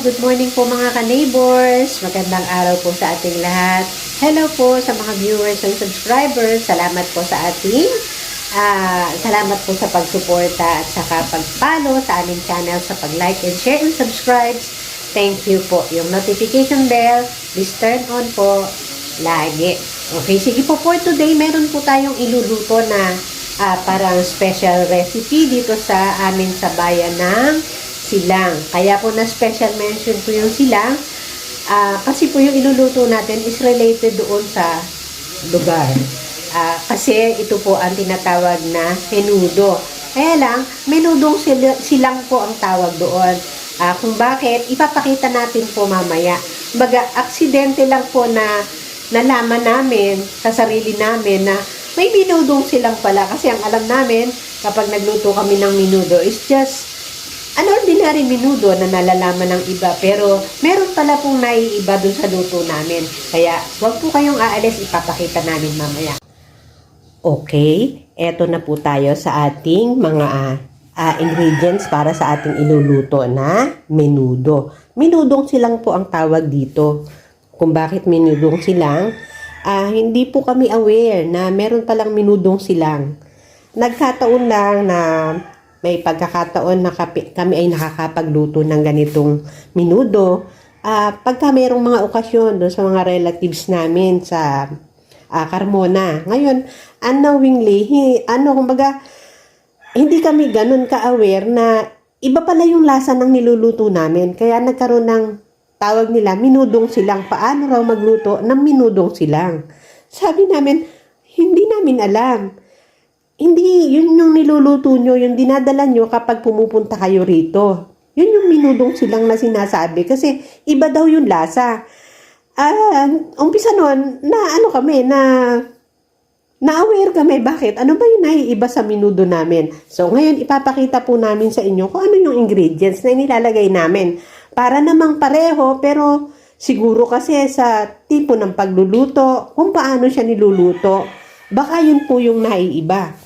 Good morning po mga ka-neighbors. Magandang araw po sa ating lahat. Hello po sa mga viewers and subscribers. Salamat po sa ating salamat po sa pagsuporta at saka pag-follow sa aming channel, sa pag-like and share and subscribe. Thank you po. Yung notification bell, please turn on po lagi. Okay, sige po, for today, meron po tayong iluluto na parang special recipe dito sa amin sa bayan ng silang. Kaya po na special mention po yung silang kasi po yung iluluto natin is related doon sa lugar. Kasi ito po ang tinatawag na menudo. Kaya lang, menudong silang po ang tawag doon. Kung bakit, ipapakita natin po mamaya. Baga, aksidente lang po na nalaman namin sa sarili namin na may minudong silang pala. Kasi ang alam namin, kapag nagluto kami ng menudo, is just an ordinary menudo na nalalaman ng iba. Pero meron pala pong naiiba dun sa luto namin. Kaya huwag po kayong aalis, ipapakita namin mamaya. Okay, eto na po tayo sa ating mga ingredients para sa ating iluluto na menudo. Menudong silang po ang tawag dito. Kung bakit menudong silang, hindi po kami aware na meron palang menudong silang. Nagkataon lang na may pagkakataon na kami ay nakakapagluto ng ganitong menudo. Pagka mayroong mga okasyon doon sa mga relatives namin sa Carmona. Ngayon, unknowingly, kumbaga, hindi kami ganun ka-aware na iba pala yung lasa ng niluluto namin. Kaya nagkaroon ng tawag nila, minudong silang. Paano raw magluto ng minudong silang? Sabi namin, hindi namin alam. Hindi, yun yung niluluto nyo, yung dinadala nyo kapag pumupunta kayo rito. Yun yung minudong silang na sinasabi kasi iba daw yung lasa. Umpisa nun, na-aware kami, bakit? Ano ba yung naiiba sa menudo namin? So, ngayon, ipapakita po namin sa inyo kung ano yung ingredients na inilalagay namin. Para namang pareho, pero siguro kasi sa tipo ng pagluluto, kung paano siya niluluto, baka yun po yung naiiba.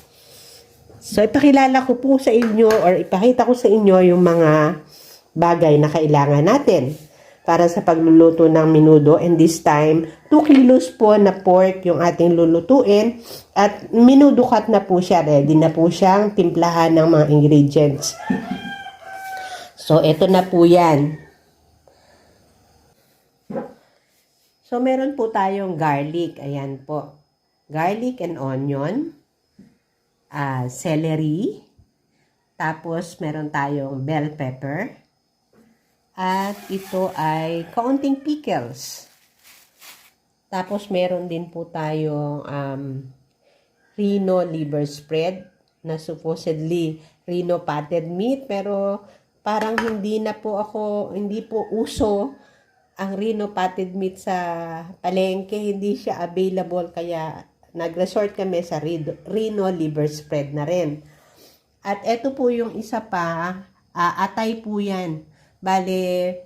So, ipakilala ko po sa inyo or ipakita ko sa inyo yung mga bagay na kailangan natin para sa pagluluto ng menudo. And this time, 2 kilos po na pork yung ating lulutuin. At menudo cut na po siya. Ready na po siyang timplahan ng mga ingredients. So, eto na po yan. So, meron po tayong garlic. Ayan po. Garlic and onion. Celery. Tapos, meron tayong bell pepper. At ito ay kaunting pickles. Tapos, meron din po tayong Reno liver spread na supposedly Reno potted meat. Pero, parang hindi po uso ang Reno potted meat sa palengke. Hindi siya available. Kaya, nag-resort kami sa Reno liver spread na rin. At ito po yung isa pa, atay po yan. Bale,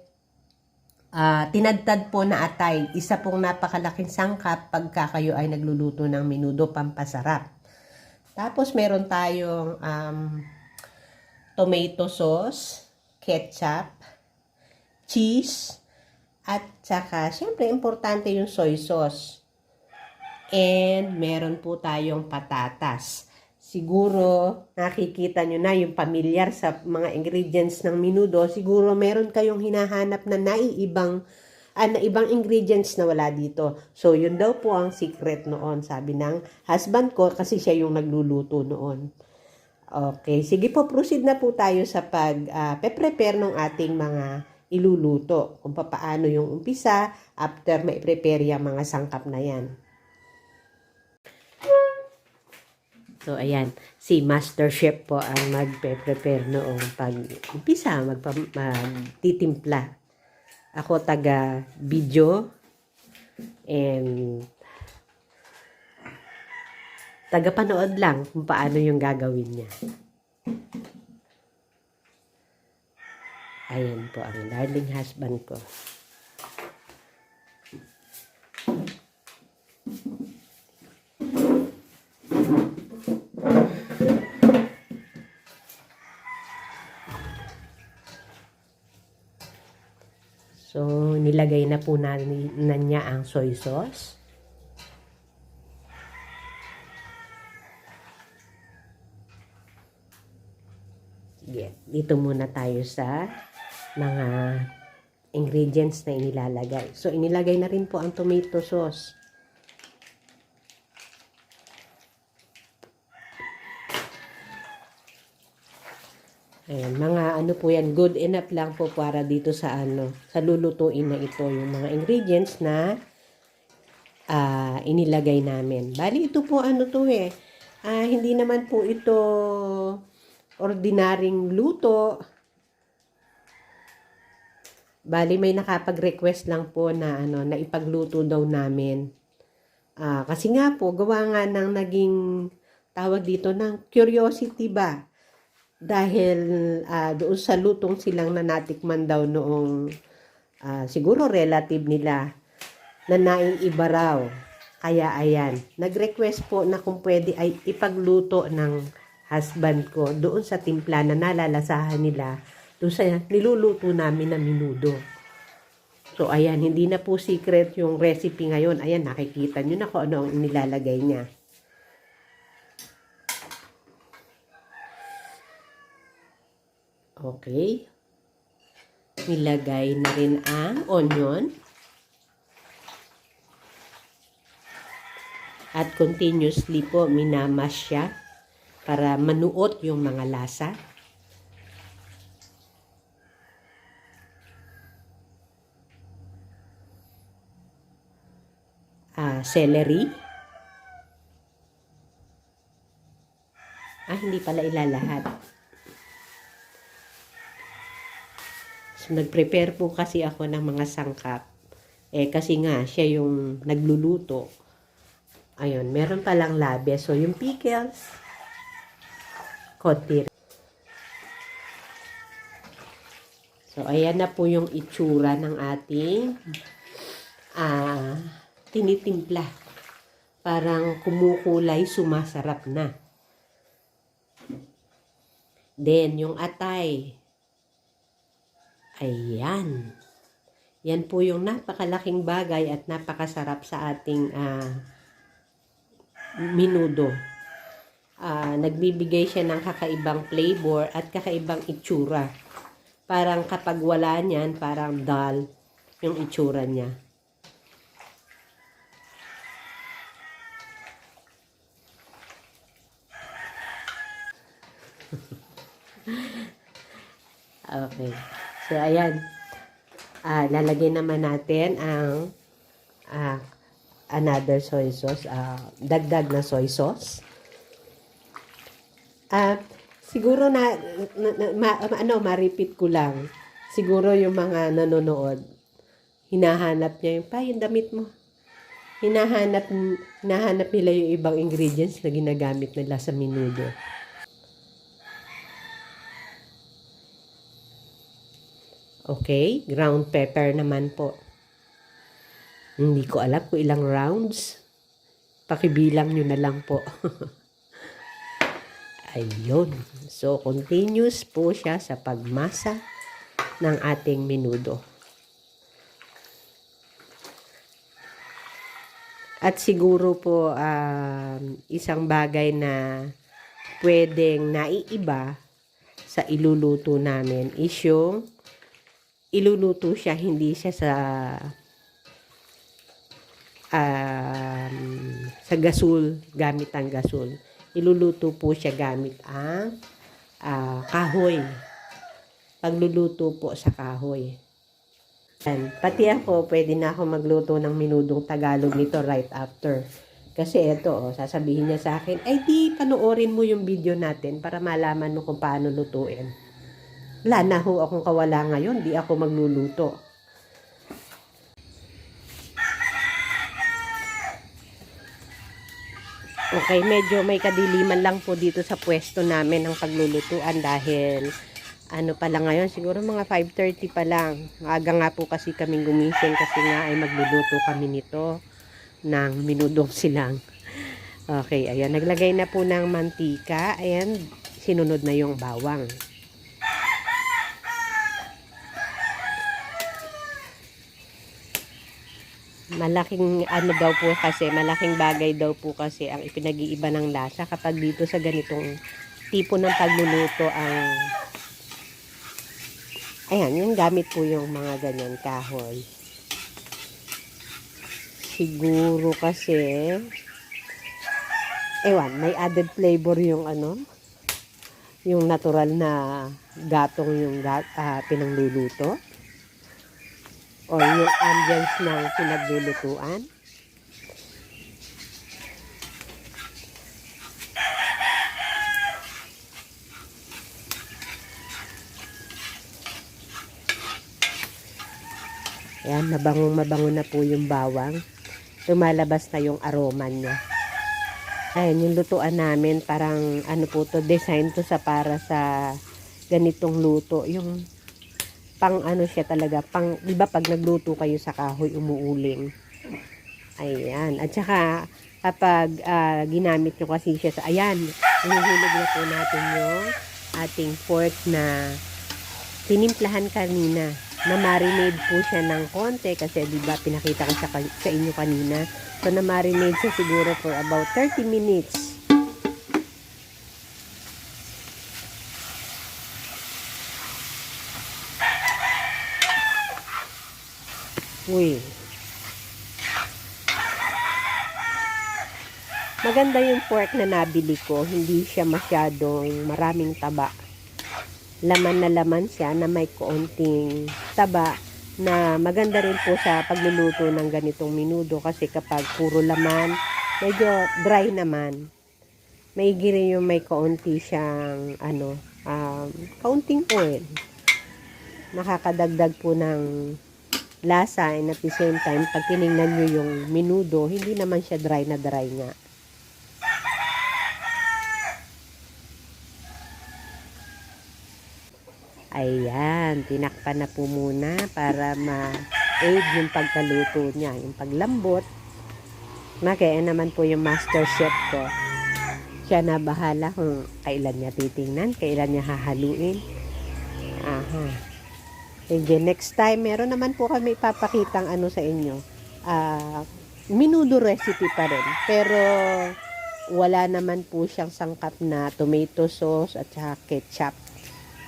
tinadtad po na atay. Isa pong napakalaking sangkap pagka kayo ay nagluluto ng menudo pampasarap. Tapos meron tayong tomato sauce, ketchup, cheese, at saka, syempre, importante yung soy sauce. And meron po tayong patatas. Siguro, nakikita nyo na yung pamilyar sa mga ingredients ng menudo. Siguro, meron kayong hinahanap na ibang ingredients na wala dito. So, yun daw po ang secret noon, sabi ng husband ko, kasi siya yung nagluluto noon. Okay, sige po, proceed na po tayo sa pag-prepare ng ating mga iluluto. Kung paano yung umpisa, after ma-prepare yung mga sangkap na yan. So, ayan, si Master Chef po ang magpe-prepare noong pag-umpisa, magtitimpla. Ako taga-video and taga-panood lang kung paano yung gagawin niya. Ayan po ang darling husband ko. nilagay na po na niya ang soy sauce. Sige, dito muna tayo sa mga ingredients na inilalagay. So, inilagay na rin po ang tomato sauce. Ayan, mga ano po yan, good enough lang po para dito sa sa lulutuin na ito, yung mga ingredients na inilagay namin. Bali, ito po hindi naman po ito ordinaryong luto. Bali, may nakapag-request lang po na na ipagluto daw namin. Kasi nga po, gawa nga ng naging tawag dito ng curiosity ba? Dahil doon sa lutong silang nanatikman daw noong siguro relative nila na naiiba raw. Kaya ayan, nag-request po na kung pwede ay ipagluto ng husband ko doon sa timpla na nalalasahan nila doon sa niluluto namin na menudo. So ayan, hindi na po secret yung recipe ngayon. Ayan, nakikita nyo na kung ano ang nilalagay niya. Okay. Nilagay na rin ang onion. At continuously po minamas siya para manuot yung mga lasa. Celery. Hindi pala ilalahat. So, nag-prepare po kasi ako ng mga sangkap. Kasi nga, siya yung nagluluto. Ayun, meron palang labi. So, yung pickles, konti. So, ayan na po yung itsura ng ating tinitimpla. Parang kumukulay, sumasarap na. Then, yung atay. Ayan. Yan po yung napakalaking bagay at napakasarap sa ating menudo. Nagbibigay siya ng kakaibang flavor at kakaibang itsura. Parang kapag wala niyan, parang dull yung itsura niya. Okay. So, ayan. Lalagay naman natin ang another soy sauce. Dagdag na soy sauce. Siguro ma-repeat ko lang. Siguro yung mga nanonood, hinahanap niya yung damit mo. Hinahanap nila yung ibang ingredients na ginagamit nila sa menudo. Okay, ground pepper naman po. Hindi ko alam kung ilang rounds. Pakibilang nyo na lang po. Ayun. So, continuous po siya sa pagmasa ng ating menudo. At siguro po, isang bagay na pwedeng naiiba sa iluluto namin is yung iluluto siya, hindi siya sa gasol, gamit ang gasol. Iluluto po siya gamit ang kahoy. Pagluluto po sa kahoy. And, pati ako, pwede na ako magluto ng minudong Tagalog nito right after. Kasi ito, sasabihin niya sa akin, ay di, panoorin mo yung video natin para malaman mo kung paano lutuin. Wala na ho akong kawala ngayon, di ako magluluto. Okay, medyo may kadiliman lang po dito sa pwesto namin ng paglulutuan dahil ano pa lang ngayon, siguro mga 5:30 pa lang. Aga nga po kasi kaming gumising kasi nga ay magluluto kami nito ng minudong silang. Okay, ayan, naglagay na po ng mantika, ayan, sinunod na yung bawang. Malaking ano daw po kasi, malaking bagay daw po kasi ang ipinag-iiba ng lasa kapag dito sa ganitong tipo ng pagluluto ang ayan, yung gamit po yung mga ganyan kahoy. Siguro kasi ewan, may added flavor yung ano, yung natural na gatong yung pinangluluto o yung ambience ng pinaglulutuan. Ayan, mabango na po yung bawang. Lumalabas na yung aroma niya. Ayan, yung lutuan namin, parang ano po to, design to sa para sa ganitong luto. Yung pang ano siya talaga, pang, di ba pag nagluto kayo sa kahoy, umuuling. Ayan, at saka kapag ginamit nyo kasi siya sa, ayan, hinihulog na po natin yung ating pork na tinimplahan kanina. Na-marinate po siya ng konti kasi di ba pinakita ko sa inyo kanina. So na-marinate siya siguro for about 30 minutes. Uy. Maganda yung pork na nabili ko. Hindi siya masyadong maraming taba. Laman na laman siya na may kaunting taba na maganda rin po sa pagluluto ng ganitong menudo kasi kapag puro laman, medyo dry naman. Maigi rin yung may kaunti siyang ano, kaunting oil. Nakakadagdag po ng lasa and at the same time, pag tinignan nyo yung menudo, hindi naman siya dry na dry nga. Ayan, tinakpan na po muna para ma-aid yung pagkaluto niya, yung paglambot. Kaya naman po yung master chef ko. Siya na bahala kung kailan niya titingnan, kailan niya hahaluin. Aha. Sige, next time, meron naman po kami ipapakitang ano sa inyo. Menudo recipe pa rin. Pero wala naman po siyang sangkap na tomato sauce at saka ketchup.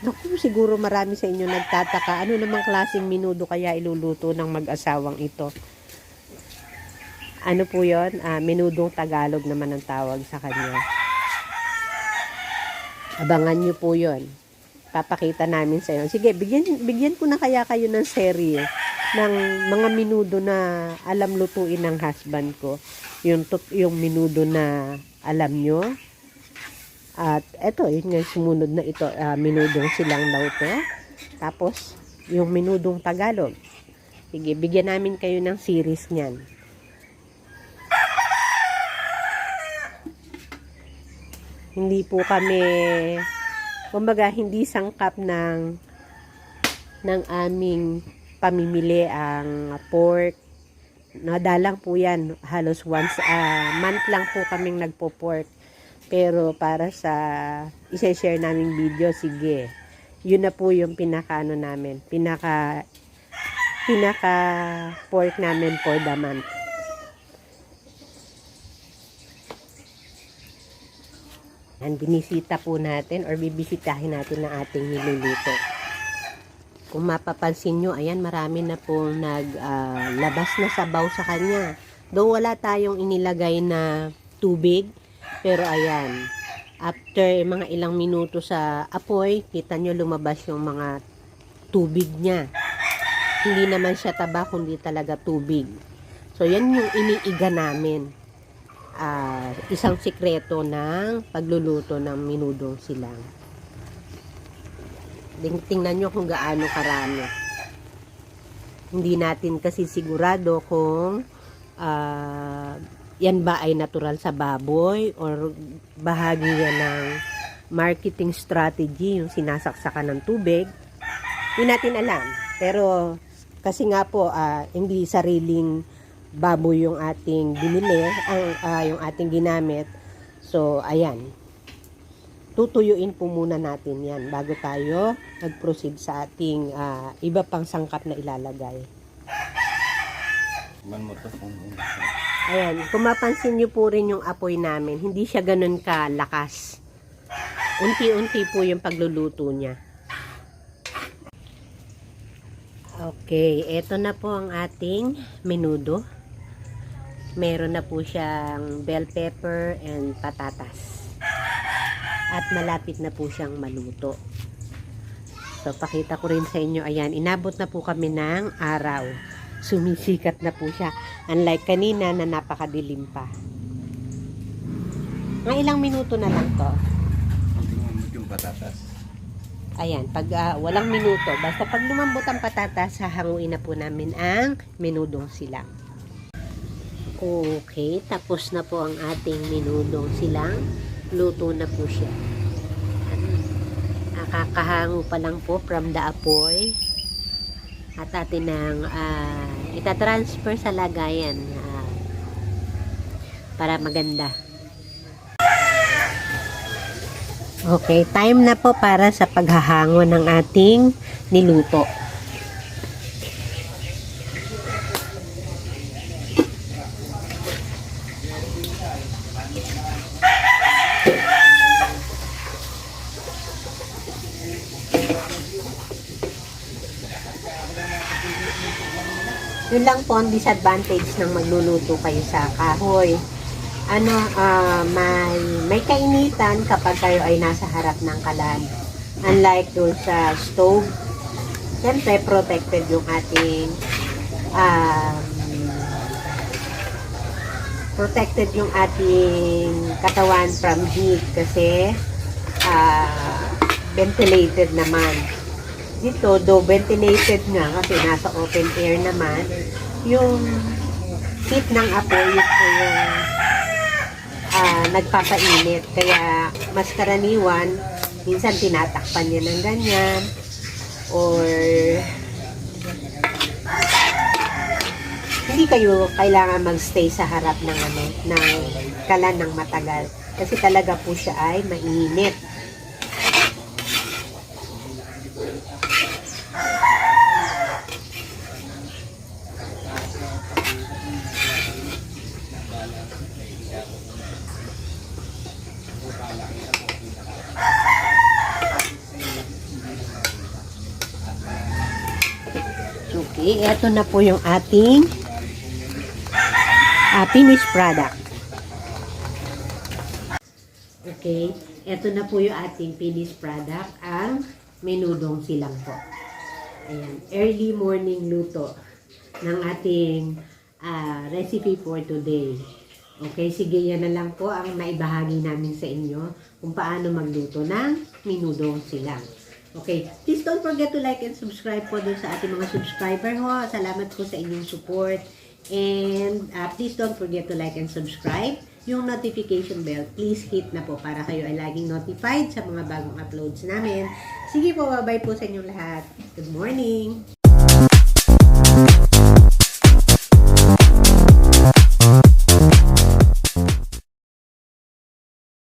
Naku, siguro marami sa inyo nagtataka, ano namang klaseng menudo kaya iluluto ng mag-asawang ito? Ano po yun? Menudong Tagalog naman ang tawag sa kanya. Abangan nyo po yun. Papakita namin sa inyo. Sige, bigyan ko na kaya kayo ng serye ng mga menudo na alam lutuin ng husband ko. Yung menudo na alam nyo. At eto, yun nga sumunod na ito, menudong silang daw to. Tapos, yung menudong Tagalog. Sige, bigyan namin kayo ng series niyan. Hindi po kami, kumbaga, hindi sangkap ng aming pamimili ang pork. Nadalang po yan, halos once a month lang po kaming nagpo-pork. Pero para sa i-share naming video, sige. Yun na po yung pinaka-ano namin. Pinaka pork namin for the month. And binisita po natin or bibisitahin natin ang ating niluluto. Kung mapapansin nyo, ayan, marami na pong naglabas na sabaw sa kanya. Though wala tayong inilagay na tubig, pero ayan, after mga ilang minuto sa apoy, kita nyo lumabas yung mga tubig niya. Hindi naman siya taba, kundi talaga tubig. So, yan yung iniiga namin. Isang sikreto ng pagluluto ng menudong silang. Tingnan nyo kung gaano karami. Hindi natin kasi sigurado kung yan ba ay natural sa baboy or bahagi yan ng marketing strategy, yung sinasaksakan ng tubig. Hindi natin alam. Pero kasi nga po, hindi sariling baboy yung ating binili, yung ating ginamit. So, ayan. Tutuyuin po muna natin yan bago tayo mag-proceed sa ating iba pang sangkap na ilalagay. Tikman mo to kung Ayan, kung mapansin niyo po rin yung apoy namin, hindi siya ganun kalakas. Unti-unti po yung pagluluto niya. Okay, eto na po ang ating menudo. Meron na po siyang bell pepper and patatas. At malapit na po siyang maluto. So, pakita ko rin sa inyo. Ayan, inabot na po kami ng araw. Sumisikat na po siya. Unlike kanina na napakadilim pa. Mga ilang minuto na lang to. tingnan mo yung patatas. Ayan, pag walang minuto, basta pag lumambot ang patatas, hahanguin na po namin ang menudong silang. Okay, tapos na po ang ating menudong silang. Luto na po siya. Kakahango pa lang po from the apoy. At atin nang itatransfer sa lagayan para maganda. Okay, time na po para sa paghahango ng ating niluto. Yun lang po ang disadvantage ng magluluto kayo sa kahoy. May kainitan kapag kayo ay nasa harap ng kalan. Unlike doon sa stove, siyempre protected yung ating katawan from heat kasi ventilated naman. Dito, though ventilated nga kasi nasa open air naman, yung heat ng apoy yun po yung nagpapainit. Kaya mas karaniwan, minsan tinatakpan niya ng ganyan or hindi kayo kailangan magstay sa harap ng kalan ng matagal. Kasi talaga po siya ay mainit. Okay, eto na po yung ating finished product. Okay, eto na po yung ating finished product, ang menudong silang po. Ayan, early morning luto ng ating recipe for today. Okay, sige, yan na lang po ang naibahagi namin sa inyo kung paano magluto ng menudong silang. Okay, please don't forget to like and subscribe po dun sa ating mga subscriber ho. Salamat po sa inyong support. And please don't forget to like and subscribe. Yung notification bell, please hit na po para kayo ay laging notified sa mga bagong uploads namin. Sige po, bye-bye po sa inyong lahat. Good morning!